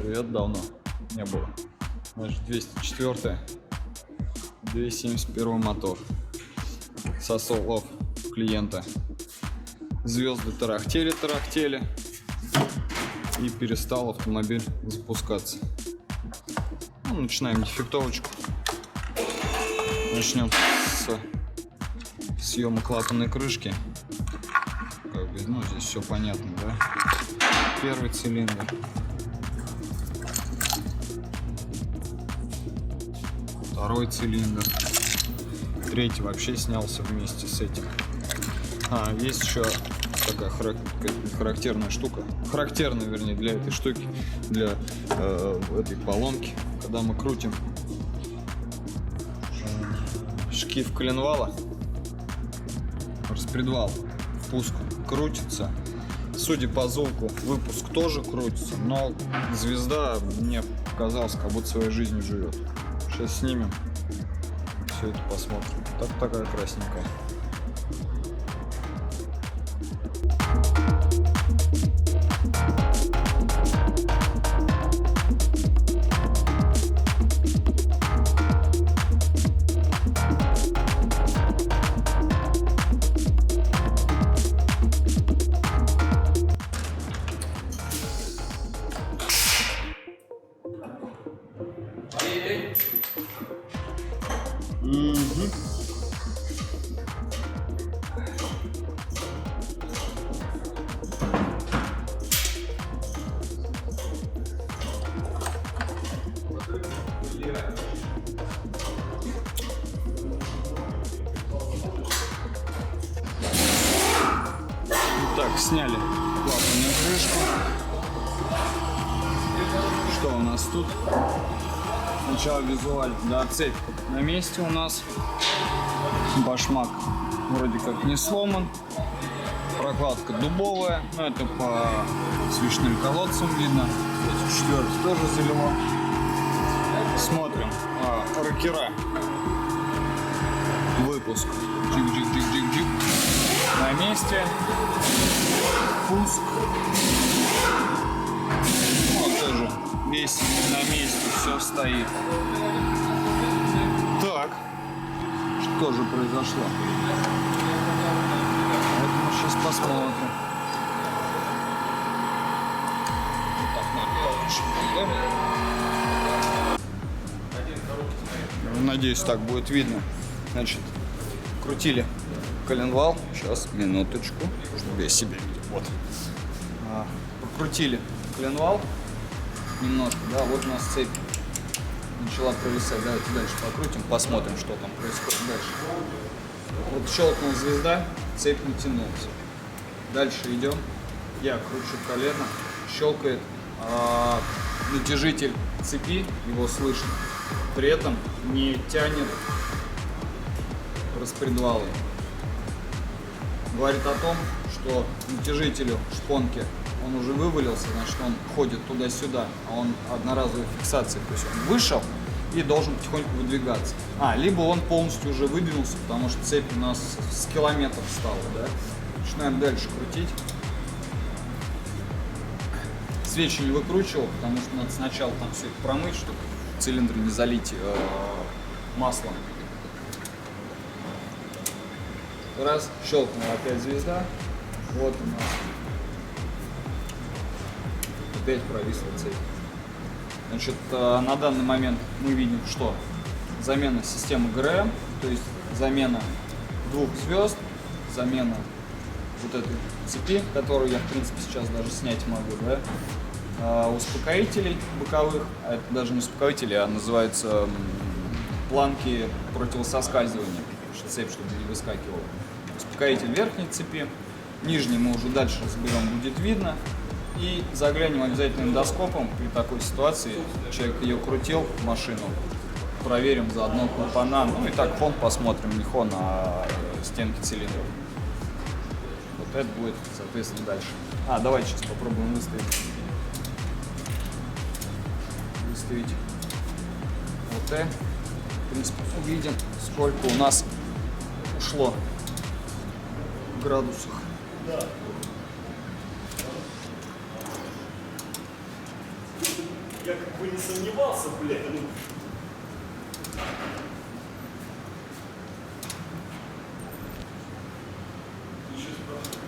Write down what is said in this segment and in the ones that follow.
Привет, давно не было. Значит, 204, 271 мотор. Со слов клиента. Звезды тарахтели и перестал автомобиль запускаться. Ну, начинаем дефектовочку. Начнем с съема клапанной крышки. Как бы, ну, здесь все понятно, да? Первый цилиндр. Второй цилиндр. Третий вообще снялся вместе с этим. Есть еще такая характерная штука. Характерная, вернее, для этой штуки, для этой колонки. Когда мы крутим шкив коленвала, распредвал, впуск крутится. Судя по звуку, выпуск тоже крутится, но звезда мне показалось, как будто своей жизнью живет. Сейчас снимем, все это посмотрим. Такая красненькая. Так, сняли клапанную крышку. Что у нас тут? Сначала визуально. Да, цепь на месте у нас. Башмак вроде как не сломан. Прокладка дубовая. Но это по свечным колодцам видно. Четвертый тоже залило. Смотрим. Рокера. Выпуск. Джик-джик-джик-джик-джик. На месте. Пуск. Вот тоже весь на месте, все стоит. Так. Что же произошло? Вот мы сейчас посмотрим. Надеюсь, так будет видно. Значит, крутили коленвал. Сейчас, минуточку, чтобы я себя видел. Вот. Покрутили коленвал немножко, да, вот у нас цепь начала провисать. Давайте дальше покрутим, посмотрим, что там происходит дальше. Вот щелкнула звезда, цепь натянулась. Дальше идем. Я кручу колено, щелкает натяжитель цепи, его слышно. При этом не тянет распредвалы. Говорит о том, что натяжителю шпонки он уже вывалился, значит он ходит туда-сюда, а он одноразовой фиксацией, то есть он вышел и должен потихоньку выдвигаться. Либо он полностью уже выдвинулся, потому что цепь у нас с километров стала, да. Начинаем дальше крутить. Свечи не выкручивал, потому что надо сначала там все это промыть, чтобы цилиндры не залить маслом. Раз, щелкнула опять звезда. Вот у нас. Опять провисла цепь. Значит, на данный момент мы видим, что замена системы ГРМ, то есть замена двух звезд, замена вот этой цепи, которую я, в принципе, сейчас даже снять могу, да, успокоителей боковых, а это даже не успокоители, а называются планки противососкальзывания, цепь, чтобы не выскакивала. Успокоитель верхней цепи, нижний мы уже дальше разберем, будет видно. И заглянем обязательно эндоскопом при такой ситуации. Человек ее крутил, машину, проверим заодно клапана. Ну и так фон посмотрим, не фон, а стенки цилиндров. Вот это будет, соответственно, дальше. Давайте сейчас попробуем выставить ОТ. В принципе, увидим, сколько у нас ушло в градусах. Я как бы не сомневался, блядь. Ну... Еще спрашиваю.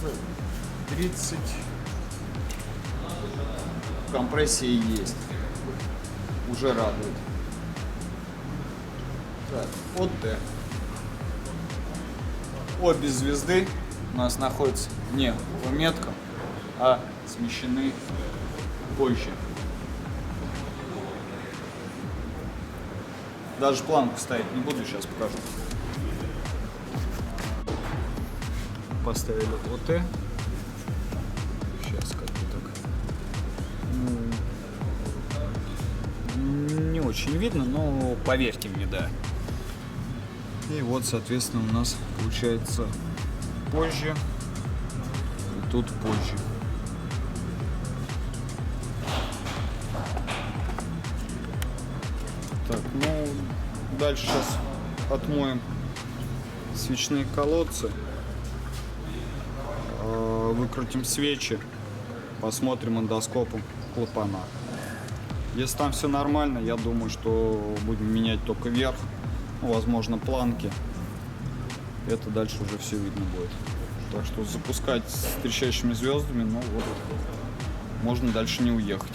Так, 30 компрессии есть. Уже радует. Так, ОТ. Обе звезды у нас находятся не по меткам, а смещены позже. Даже планку ставить не буду, сейчас покажу. Поставили ОТ. Сейчас как-то так. Не очень видно, но поверьте мне, да. И вот, соответственно, у нас получается позже и тут позже. Так, ну дальше сейчас отмоем свечные колодцы, выкрутим свечи, посмотрим эндоскопом клапана. Если там все нормально, я думаю, что будем менять только верх, ну, возможно, планки. Это дальше уже все видно будет. Так что запускать с трещащими звездами, ну вот, можно дальше не уехать.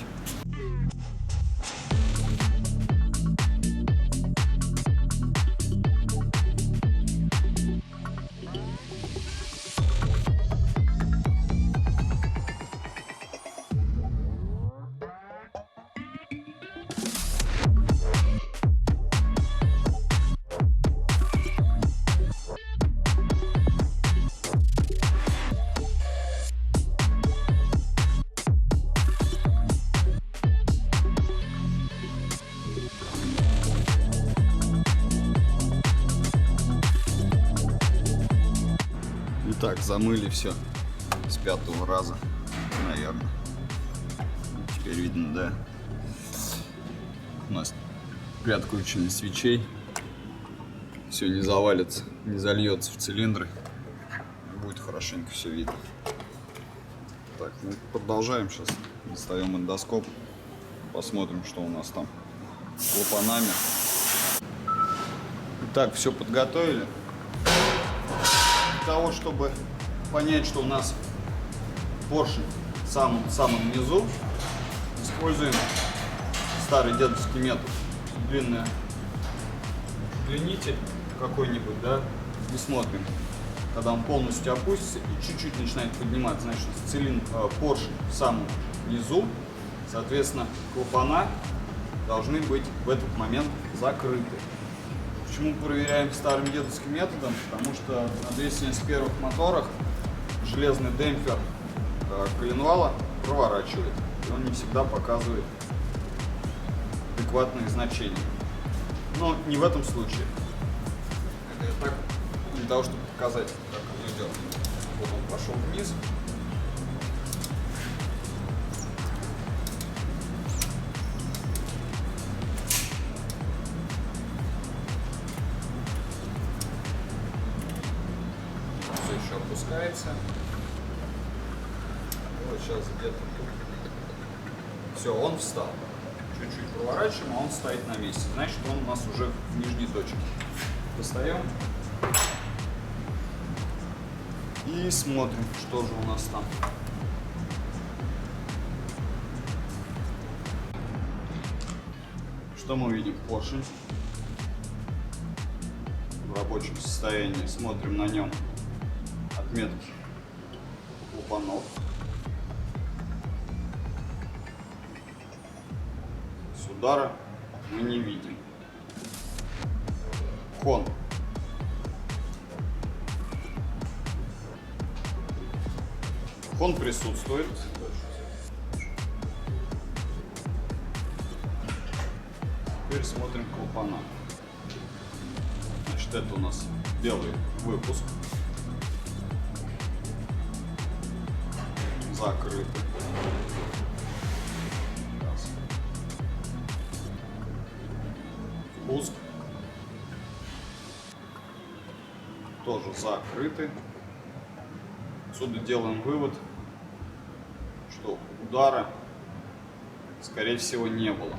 Итак, замыли все с 5-го раза, наверное. Теперь видно, да. У нас приоткручены свечей. Все не завалится, не зальется в цилиндры. Будет хорошенько все видно. Так, ну продолжаем сейчас. Достаем эндоскоп. Посмотрим, что у нас там с клапанами. Итак, все подготовили. Для того, чтобы понять, что у нас поршень в самом низу, используем старый дедовский метод. Длинный удлинитель какой-нибудь, да, и смотрим. Когда он полностью опустится и чуть-чуть начинает подниматься, значит, поршень в самом низу, соответственно, клапана должны быть в этот момент закрыты. Почему проверяем старым дедовским методом? Потому что на 271 моторах железный демпфер коленвала проворачивает, и он не всегда показывает адекватные значения. Но не в этом случае. Это так, для того, чтобы показать, как он идет. Вот он пошел вниз. Еще опускается. Вот сейчас где-то тут. Все, он встал. Чуть-чуть проворачиваем, а он стоит на месте. Значит, он у нас уже в нижней точке. Достаем. И смотрим, что же у нас там. Что мы видим? Поршень в рабочем состоянии. Смотрим на нем отметки клапанов. С удара мы не видим. Хон. Хон присутствует. Теперь смотрим клапана. Значит, это у нас белый выпуск. Закрыты. Пуск. что закрыты. Отсюда делаем вывод, что удара, скорее всего, не было.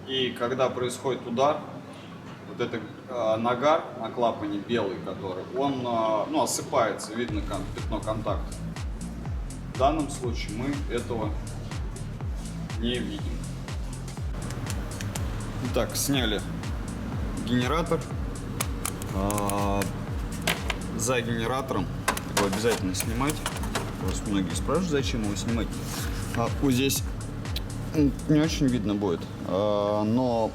И когда происходит удар, вот эта нагар на клапане белый, который, он ну, осыпается, видно пятно контакта. В данном случае мы этого не видим. Итак, сняли генератор. За генератором его обязательно снимать. Просто многие спрашивают, зачем его снимать. Вот здесь не очень видно будет, но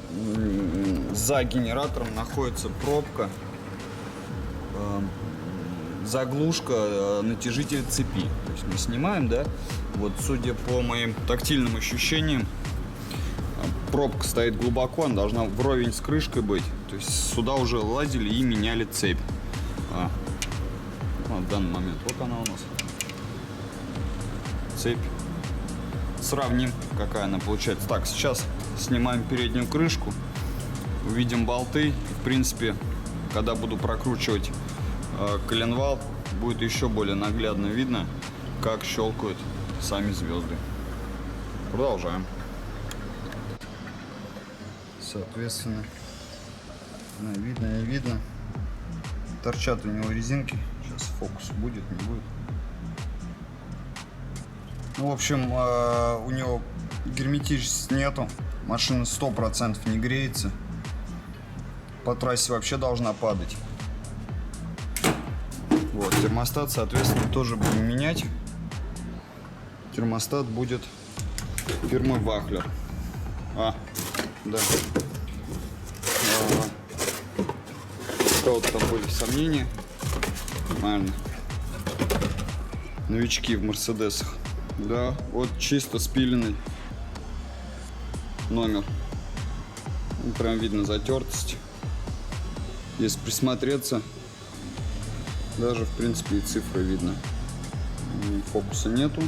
за генератором находится пробка, заглушка натяжителя цепи. То есть мы снимаем, да, вот судя по моим тактильным ощущениям, пробка стоит глубоко, она должна вровень с крышкой быть. То есть сюда уже лазили и меняли цепь. В данный момент вот она у нас. Цепь. Сравним, какая она получается. Так, сейчас снимаем переднюю крышку, увидим болты. В принципе, когда буду прокручивать коленвал, будет еще более наглядно видно, как щелкают сами звезды. Продолжаем. Соответственно, видно, не видно. Торчат у него резинки. Сейчас фокус будет, не будет. Ну, в общем, у него герметичности нету. Машина 100% не греется. По трассе вообще должна падать. Вот, термостат, соответственно, тоже будем менять. Термостат будет фирмы Вахлер. Да. У кого-то там были сомнения. Нормально. Новички в Мерседесах. Да, вот чисто спиленный номер. Ну, прям видно затертость. Если присмотреться, даже в принципе и цифры видно. Фокуса нету.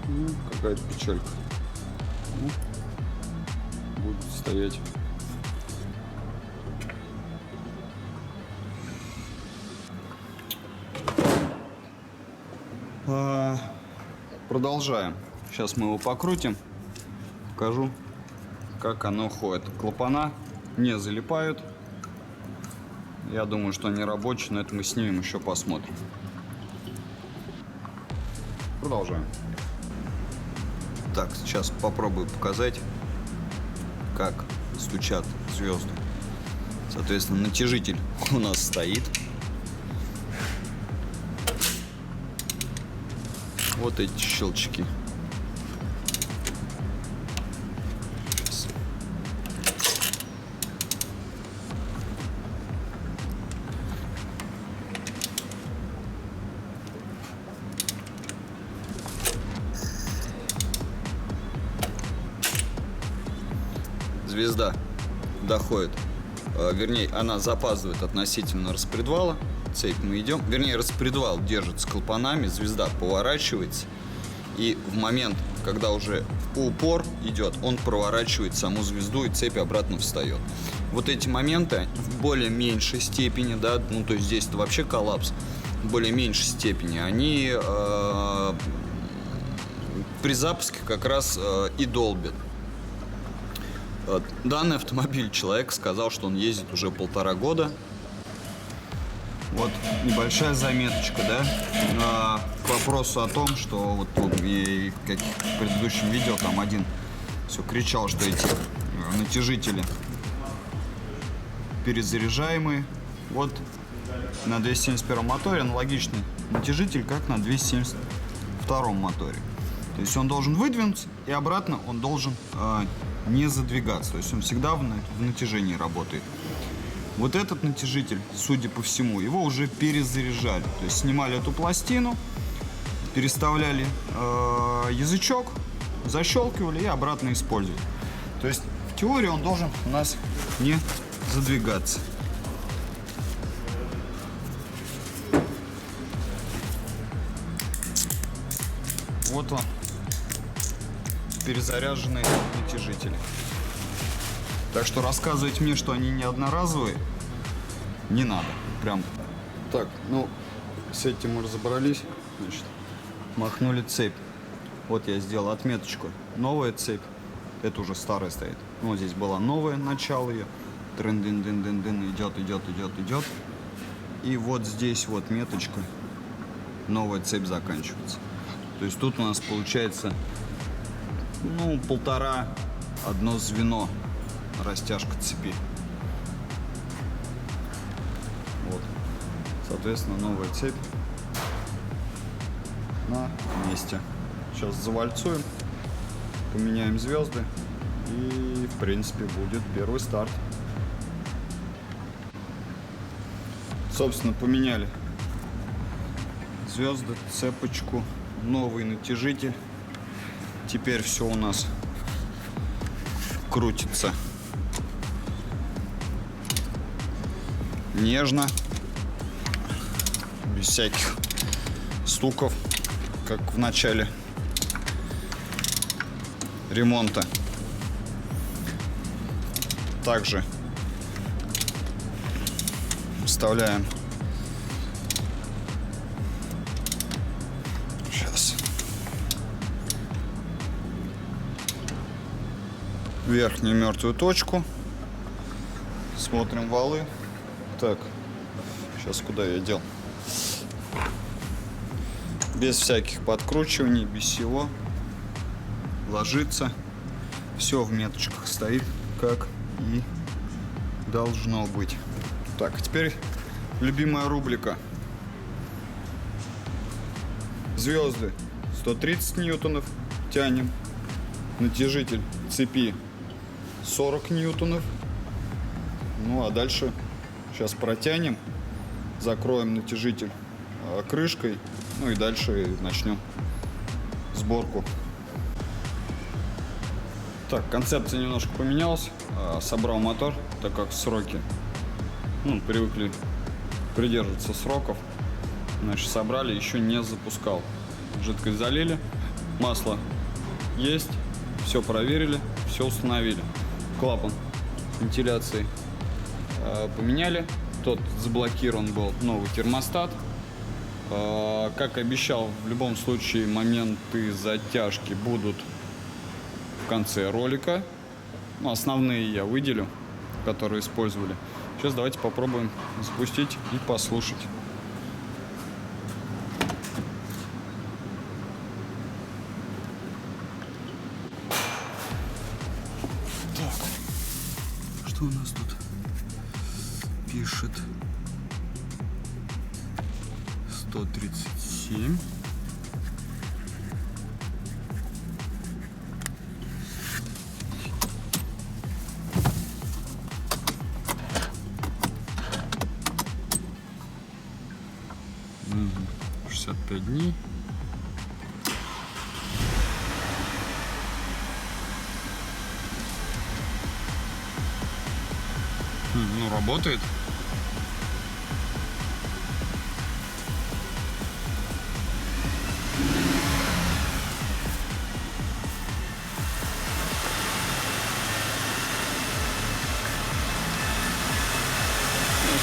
Ну, какая-то печалька. Ну, будет стоять. Продолжаем. Сейчас мы его покрутим. Покажу, как оно ходит. Клапана не залипают. Я думаю, что они рабочие, но это мы снимем, еще посмотрим. Продолжаем. Так, сейчас попробую показать, как стучат звезды. Соответственно, натяжитель у нас стоит. Вот эти щелчки. Сейчас. Звезда доходит, вернее, она запаздывает относительно распредвала. Цепь мы идем, вернее, распредвал держится клапанами, звезда поворачивается, и в момент, когда уже упор идет, он проворачивает саму звезду, и цепь обратно встает. Вот эти моменты в более меньшей степени, да, ну то есть здесь это вообще коллапс, в более меньшей степени, они при запуске как раз и долбят. Данный автомобиль человек сказал, что он ездит уже 1,5 года. Вот небольшая заметочка, да, к вопросу о том, что вот и как в предыдущем видео там один все кричал, что эти натяжители перезаряжаемые. Вот на 271 моторе аналогичный натяжитель, как на 272 моторе. То есть он должен выдвинуться, и обратно он должен не задвигаться. То есть он всегда в натяжении работает. Вот этот натяжитель, судя по всему, его уже перезаряжали. То есть снимали эту пластину, переставляли язычок, защелкивали и обратно использовали. То есть в теории он должен у нас не задвигаться. Вот он, перезаряженные натяжители. Так что рассказывать мне, что они не одноразовые, не надо. Прям Так, ну, с этим мы разобрались. Значит, махнули цепь. Вот я сделал отметочку. Новая цепь. Это уже старая стоит. Ну, вот здесь была новая, начало ее. Трын-дын-дын-дын-дын. Идет. И вот здесь вот меточка. Новая цепь заканчивается. То есть тут у нас получается, ну, 1,5, одно звено. Растяжка цепи. Вот. Соответственно, новая цепь на месте. Сейчас завальцуем, поменяем звезды и, в принципе, будет первый старт. Собственно, поменяли звезды, цепочку, новый натяжитель. Теперь все у нас крутится нежно, без всяких стуков, как в начале ремонта. Также вставляем верхнюю мертвую точку. Смотрим валы. Так, сейчас куда я дел? Без всяких подкручиваний, без всего. Ложится. Все в меточках стоит, как и должно быть. Так, а теперь любимая рубрика. Звезды 130 ньютонов тянем. Натяжитель цепи 40 ньютонов. Ну а дальше сейчас протянем, закроем натяжитель крышкой, ну и дальше начнем сборку. Так, концепция немножко поменялась. Собрал мотор, так как сроки, ну, привыкли придерживаться сроков. Значит, собрали, еще не запускал. Жидкость залили, масло есть, все проверили, все установили. Клапан вентиляции поменяли, тот заблокирован был, новый термостат. Как обещал, в любом случае моменты затяжки будут в конце ролика. Ну, основные я выделю, которые использовали. Сейчас давайте попробуем запустить и послушать. Так, что у нас тут пишет? 137. Угу. 65 дней. Ну, работает.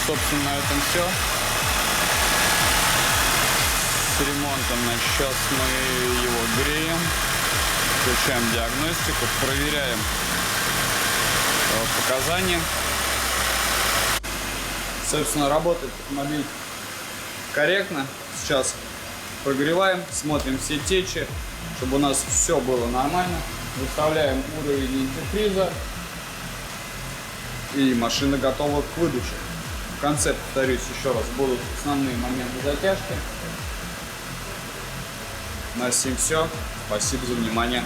Собственно, на этом все. С ремонтом, значит, сейчас мы его греем, включаем диагностику, проверяем показания. Собственно, работает автомобиль корректно. Сейчас прогреваем, смотрим все течи, чтобы у нас все было нормально. Выставляем уровень антифриза, и машина готова к выдаче. В конце, повторюсь еще раз, будут основные моменты затяжки. На всем все. Спасибо за внимание.